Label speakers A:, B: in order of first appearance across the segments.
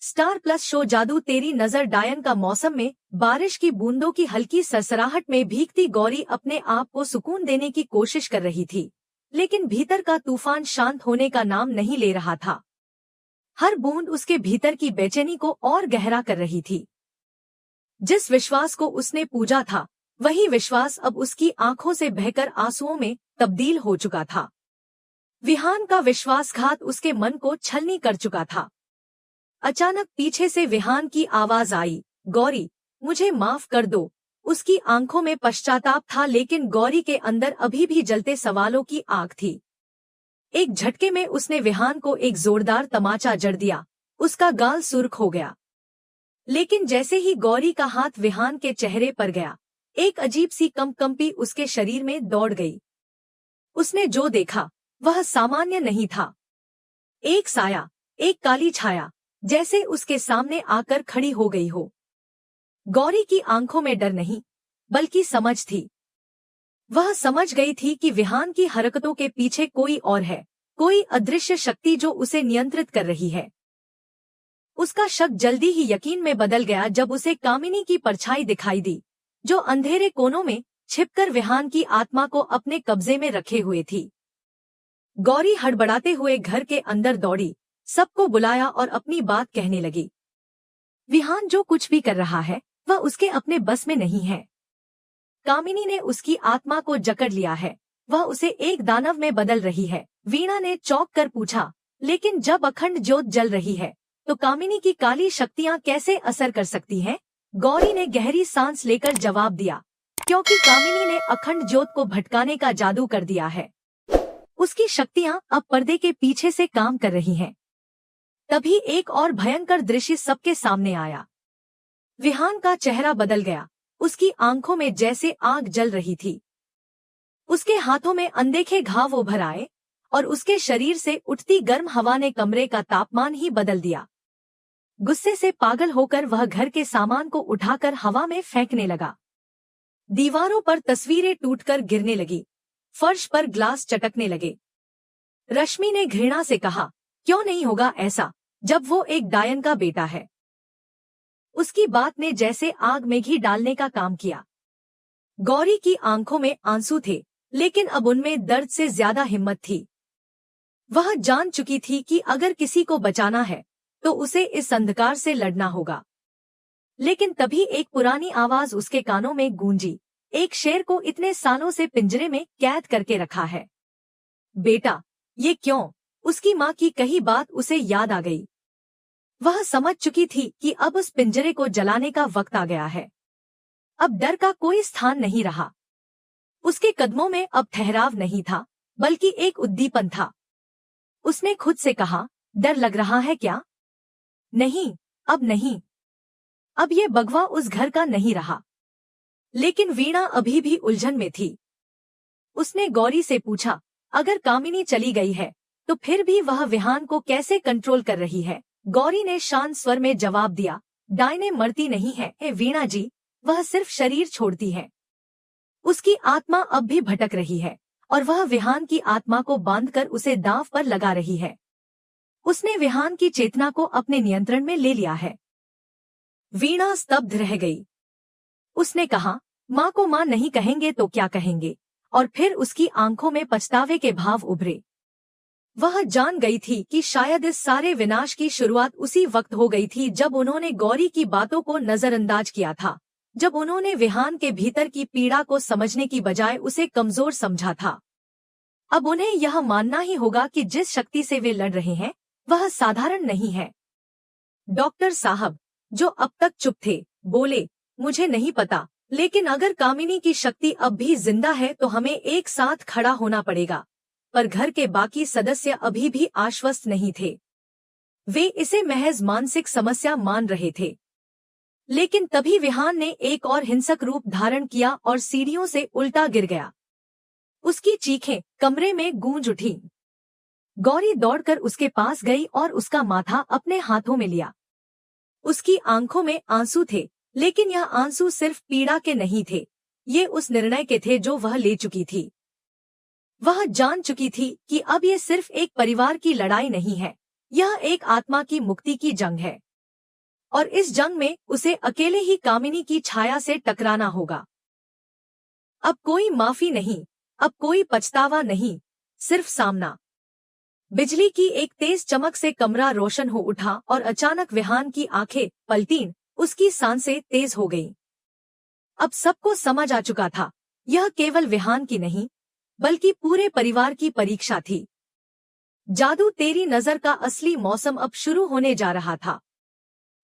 A: Star plus show जादू तेरी नजर डायन का मौसम में बारिश की बूंदों की हल्की सरसराहट में भीगती गौरी अपने आप को सुकून देने की कोशिश कर रही थी, लेकिन भीतर का तूफान शांत होने का नाम नहीं ले रहा था। हर बूंद उसके भीतर की बेचैनी को और गहरा कर रही थी। जिस विश्वास को उसने पूजा था, वही विश्वास अब उसकी आंखों से बहकर आंसुओं में तब्दील हो चुका था। विहान का विश्वासघात उसके मन को छलनी कर चुका था। अचानक पीछे से विहान की आवाज आई, गौरी, मुझे माफ कर दो। उसकी आंखों में पश्चाताप था, लेकिन गौरी के अंदर अभी भी जलते सवालों की आग थी। एक झटके में उसने विहान को एक जोरदार तमाचा जड़ दिया। उसका गाल सुर्ख हो गया। लेकिन जैसे ही गौरी का हाथ विहान के चेहरे पर गया, एक अजीब सी कंपकंपी उसके शरीर में दौड़ गई। उसने जो देखा वह सामान्य नहीं था। एक साया, एक काली छाया, जैसे उसके सामने आकर खड़ी हो गई हो। गौरी की आंखों में डर नहीं, बल्कि समझ थी। वह समझ गई थी कि विहान की हरकतों के पीछे कोई और है, कोई अदृश्य शक्ति जो उसे नियंत्रित कर रही है। उसका शक जल्दी ही यकीन में बदल गया जब उसे कामिनी की परछाई दिखाई दी, जो अंधेरे कोनों में छिपकर विहान की आत्मा को अपने कब्जे में रखे हुए थी। गौरी हड़बड़ाते हुए घर के अंदर दौड़ी, सबको बुलाया और अपनी बात कहने लगी। विहान जो कुछ भी कर रहा है वह उसके अपने बस में नहीं है। कामिनी ने उसकी आत्मा को जकड़ लिया है, वह उसे एक दानव में बदल रही है। वीणा ने चौंक कर पूछा, लेकिन जब अखंड ज्योत जल रही है तो कामिनी की काली शक्तियाँ कैसे असर कर सकती हैं? गौरी ने गहरी सांस लेकर जवाब दिया, क्योंकि कामिनी ने अखंड ज्योत को भटकाने का जादू कर दिया है। उसकी शक्तियाँ अब पर्दे के पीछे से काम कर रही हैं। तभी एक और भयंकर दृश्य सबके सामने आया। विहान का चेहरा बदल गया, उसकी आंखों में जैसे आग जल रही थी। उसके हाथों में अनदेखे घाव उभर आए और उसके शरीर से उठती गर्म हवा ने कमरे का तापमान ही बदल दिया। गुस्से से पागल होकर वह घर के सामान को उठाकर हवा में फेंकने लगा। दीवारों पर तस्वीरें टूटकर गिरने लगी, फर्श पर ग्लास चटकने लगे। रश्मि ने घृणा से कहा, क्यों नहीं होगा ऐसा जब वो एक डायन का बेटा है। उसकी बात ने जैसे आग में घी डालने का काम किया। गौरी की आंखों में आंसू थे, लेकिन अब उनमें दर्द से ज्यादा हिम्मत थी। वह जान चुकी थी कि अगर किसी को बचाना है तो उसे इस अंधकार से लड़ना होगा। लेकिन तभी एक पुरानी आवाज उसके कानों में गूंजी, एक शेर को इतने सालों से पिंजरे में कैद करके रखा है। बेटा, ये क्यों? उसकी माँ की कही बात उसे याद आ गई। वह समझ चुकी थी कि अब उस पिंजरे को जलाने का वक्त आ गया है। अब डर का कोई स्थान नहीं रहा। उसके कदमों में अब ठहराव नहीं था, बल्कि एक उद्दीपन था। उसने खुद से कहा, डर लग रहा है क्या? नहीं, अब नहीं। अब ये बगवा उस घर का नहीं रहा। लेकिन वीणा अभी भी उलझन में थी। उसने गौरी से पूछा, अगर कामिनी चली गई है तो फिर भी वह विहान को कैसे कंट्रोल कर रही है? गौरी ने शांत स्वर में जवाब दिया, डायनें मरती नहीं है वीणा जी, वह सिर्फ शरीर छोड़ती है। उसकी आत्मा अब भी भटक रही है और वह विहान की आत्मा को बांधकर उसे दांव पर लगा रही है। उसने विहान की चेतना को अपने नियंत्रण में ले लिया है। वीणा स्तब्ध रह गई। उसने कहा, माँ को माँ नहीं कहेंगे तो क्या कहेंगे? और फिर उसकी आंखों में पछतावे के भाव उभरे। वह जान गई थी कि शायद इस सारे विनाश की शुरुआत उसी वक्त हो गई थी जब उन्होंने गौरी की बातों को नजरअंदाज किया था, जब उन्होंने विहान के भीतर की पीड़ा को समझने की बजाय उसे कमजोर समझा था। अब उन्हें यह मानना ही होगा कि जिस शक्ति से वे लड़ रहे हैं वह साधारण नहीं है। डॉक्टर साहब, जो अब तक चुप थे, बोले, मुझे नहीं पता, लेकिन अगर कामिनी की शक्ति अब भी जिंदा है तो हमें एक साथ खड़ा होना पड़ेगा। पर घर के बाकी सदस्य अभी भी आश्वस्त नहीं थे। वे इसे महज मानसिक समस्या मान रहे थे। लेकिन तभी विहान ने एक और हिंसक रूप धारण किया और सीढ़ियों से उल्टा गिर गया। उसकी चीखें कमरे में गूंज उठी। गौरी दौड़कर उसके पास गई और उसका माथा अपने हाथों में लिया। उसकी आंखों में आंसू थे, लेकिन यह आंसू सिर्फ पीड़ा के नहीं थे, ये उस निर्णय के थे जो वह ले चुकी थी। वह जान चुकी थी कि अब ये सिर्फ एक परिवार की लड़ाई नहीं है, यह एक आत्मा की मुक्ति की जंग है। और इस जंग में उसे अकेले ही कामिनी की छाया से टकराना होगा। अब कोई माफी नहीं, अब कोई पछतावा नहीं, सिर्फ सामना। बिजली की एक तेज चमक से कमरा रोशन हो उठा और अचानक विहान की आंखें पलटीं, उसकी सांसें तेज हो गईं। अब सबको समझ आ चुका था, यह केवल विहान की नहीं, बल्कि पूरे परिवार की परीक्षा थी। जादू तेरी नजर का असली मौसम अब शुरू होने जा रहा था।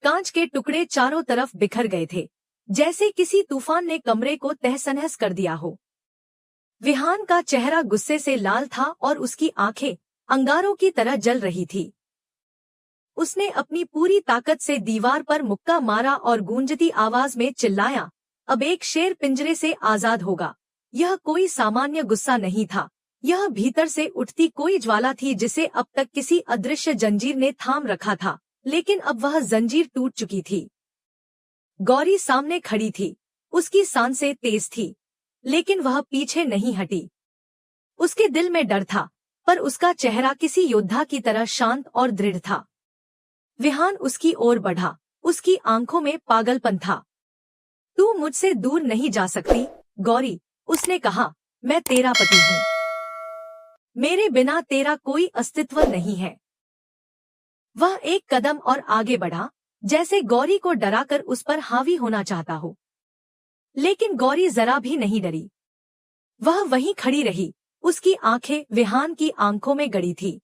A: कांच के टुकड़े चारों तरफ बिखर गए थे, जैसे किसी तूफान ने कमरे को तहस-नहस कर दिया हो। विहान का चेहरा गुस्से से लाल था और उसकी आंखें अंगारों की तरह जल रही थी। उसने अपनी पूरी ताकत से दीवार पर मुक्का मारा और गूंजती आवाज में चिल्लाया, अब एक शेर पिंजरे से आजाद होगा। यह कोई सामान्य गुस्सा नहीं था, यह भीतर से उठती कोई ज्वाला थी जिसे अब तक किसी अदृश्य जंजीर ने थाम रखा था, लेकिन अब वह जंजीर टूट चुकी थी। गौरी सामने खड़ी थी, उसकी सांसें तेज थी, लेकिन वह पीछे नहीं हटी। उसके दिल में डर था, पर उसका चेहरा किसी योद्धा की तरह शांत और दृढ़ था। विहान उसकी ओर बढ़ा, उसकी आंखों में पागलपन था। तू मुझसे दूर नहीं जा सकती, गौरी, उसने कहा, मैं तेरा पति हूँ। मेरे बिना तेरा कोई अस्तित्व नहीं है। वह एक कदम और आगे बढ़ा, जैसे गौरी को डराकर उस पर हावी होना चाहता हो। लेकिन गौरी जरा भी नहीं डरी। वह वहीं खड़ी रही, उसकी आंखें विहान की आंखों में गड़ी थी।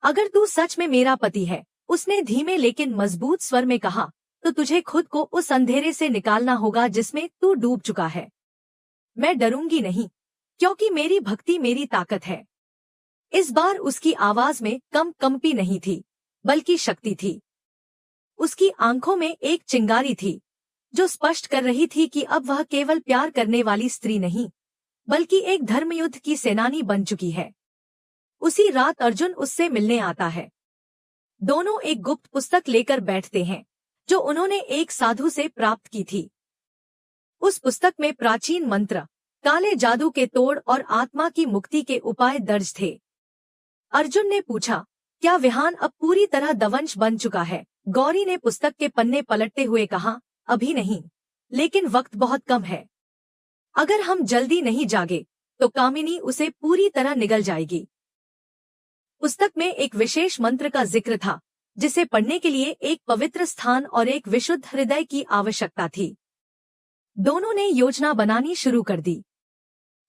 A: अगर तू सच में मेरा पति है, उसने धीमे लेकिन मजबूत स्वर में कहा, तो तुझे खुद को उस अंधेरे से निकालना होगा जिसमें तू डूब चुका है। मैं डरूंगी नहीं, क्योंकि मेरी भक्ति मेरी ताकत है। इस बार उसकी आवाज में कंपी नहीं थी, बल्कि शक्ति थी। उसकी आंखों में एक चिंगारी थी, जो स्पष्ट कर रही थी कि अब वह केवल प्यार करने वाली स्त्री नहीं, बल्कि एक धर्मयुद्ध की सेनानी बन चुकी है। उसी रात अर्जुन उससे मिलने आता है। दोनों एक गुप्त पुस्तक लेकर बैठते हैं, जो उन्होंने एक साधु से प्राप्त की थी। उस पुस्तक में प्राचीन मंत्र, काले जादू के तोड़ और आत्मा की मुक्ति के उपाय दर्ज थे। अर्जुन ने पूछा, क्या विहान अब पूरी तरह दवंश बन चुका है? गौरी ने पुस्तक के पन्ने पलटते हुए कहा, अभी नहीं, लेकिन वक्त बहुत कम है। अगर हम जल्दी नहीं जागे, तो कामिनी उसे पूरी तरह निगल जाएगी। पुस्तक में एक विशेष मंत्र का जिक्र था, जिसे पढ़ने के लिए एक पवित्र स्थान और एक विशुद्ध हृदय की आवश्यकता थी। दोनों ने योजना बनानी शुरू कर दी।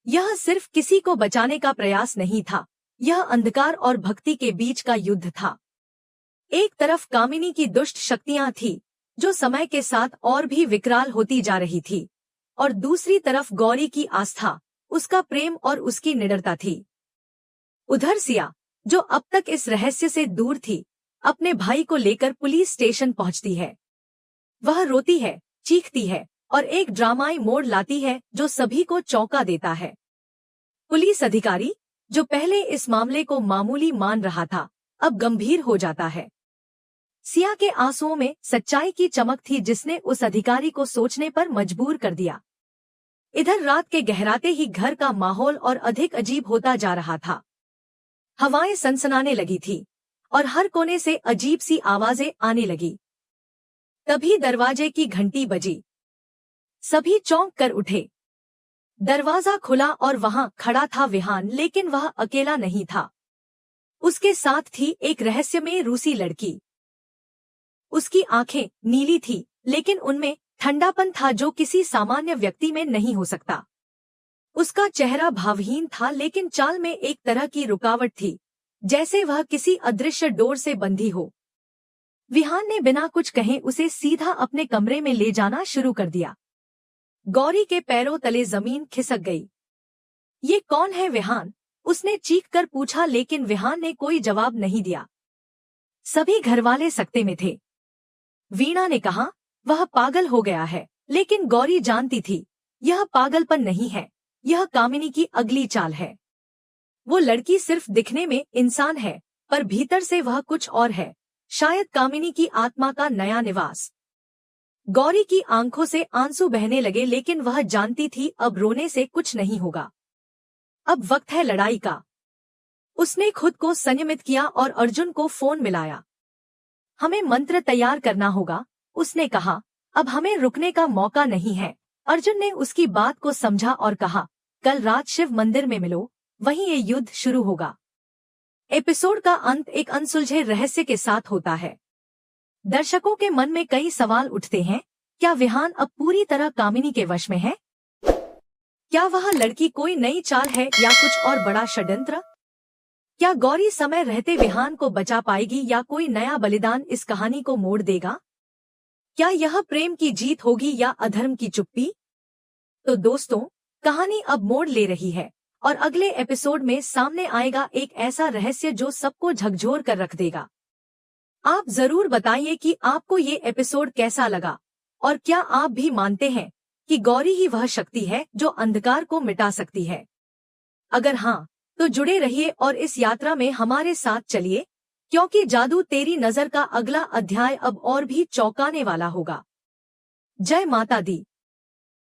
A: यह सिर्फ किसी को बचाने का प्रयास नहीं था, यह अंधकार और भक्ति के बीच का युद्ध था। एक तरफ कामिनी की दुष्ट शक्तियां थी, जो समय के साथ और भी विकराल होती जा रही थी, और दूसरी तरफ गौरी की आस्था, उसका प्रेम और उसकी निडरता थी। उधर सिया, जो अब तक इस रहस्य से दूर थी, अपने भाई को लेकर पुलिस स्टेशन पहुंचती है। वह रोती है, चीखती है और एक ड्रामाई मोड़ लाती है जो सभी को चौंका देता है। पुलिस अधिकारी, जो पहले इस मामले को मामूली मान रहा था, अब गंभीर हो जाता है। सिया के आंसुओं में सच्चाई की चमक थी जिसने उस अधिकारी को सोचने पर मजबूर कर दिया। इधर रात के गहराते ही घर का माहौल और अधिक अजीब होता जा रहा था। हवाएं सनसनाने लगी थी और हर कोने से अजीब सी आवाजें आने लगी। तभी दरवाजे की घंटी बजी। सभी चौंक कर उठे। दरवाजा खुला और वहां खड़ा था विहान, लेकिन वह अकेला नहीं था। उसके साथ थी एक रहस्यमय रूसी लड़की। उसकी आंखें नीली थी, लेकिन उनमें ठंडापन था जो किसी सामान्य व्यक्ति में नहीं हो सकता। उसका चेहरा भावहीन था, लेकिन चाल में एक तरह की रुकावट थी, जैसे वह किसी अदृश्य डोर से बंधी हो। विहान ने बिना कुछ कहे उसे सीधा अपने कमरे में ले जाना शुरू कर दिया। गौरी के पैरों तले जमीन खिसक गई। ये कौन है विहान? उसने चीख कर पूछा, लेकिन विहान ने कोई जवाब नहीं दिया। सभी घरवाले सकते में थे। वीणा ने कहा, वह पागल हो गया है, लेकिन गौरी जानती थी, यह पागलपन नहीं है, यह कामिनी की अगली चाल है। वो लड़की सिर्फ दिखने में इंसान है, पर भीतर से वह कुछ और है, शायद कामिनी की आत्मा का नया निवास। गौरी की आंखों से आंसू बहने लगे, लेकिन वह जानती थी अब रोने से कुछ नहीं होगा। अब वक्त है लड़ाई का। उसने खुद को संयमित किया और अर्जुन को फोन मिलाया। हमें मंत्र तैयार करना होगा, उसने कहा। अब हमें रुकने का मौका नहीं है। अर्जुन ने उसकी बात को समझा और कहा, कल रात शिव मंदिर में मिलो, वहीं ये युद्ध शुरू होगा। एपिसोड का अंत एक अनसुलझे रहस्य के साथ होता है। दर्शकों के मन में कई सवाल उठते हैं। क्या विहान अब पूरी तरह कामिनी के वश में है? क्या वह लड़की कोई नई चाल है या कुछ और बड़ा षड्यंत्र? क्या गौरी समय रहते विहान को बचा पाएगी या कोई नया बलिदान इस कहानी को मोड़ देगा? क्या यह प्रेम की जीत होगी या अधर्म की चुप्पी? तो दोस्तों, कहानी अब मोड़ ले रही है और अगले एपिसोड में सामने आएगा एक ऐसा रहस्य जो सबको झकझोर कर रख देगा। आप जरूर बताइए कि आपको ये एपिसोड कैसा लगा और क्या आप भी मानते हैं कि गौरी ही वह शक्ति है जो अंधकार को मिटा सकती है? अगर हाँ, तो जुड़े रहिए और इस यात्रा में हमारे साथ चलिए, क्योंकि जादू तेरी नजर का अगला अध्याय अब और भी चौंकाने वाला होगा। जय माता दी।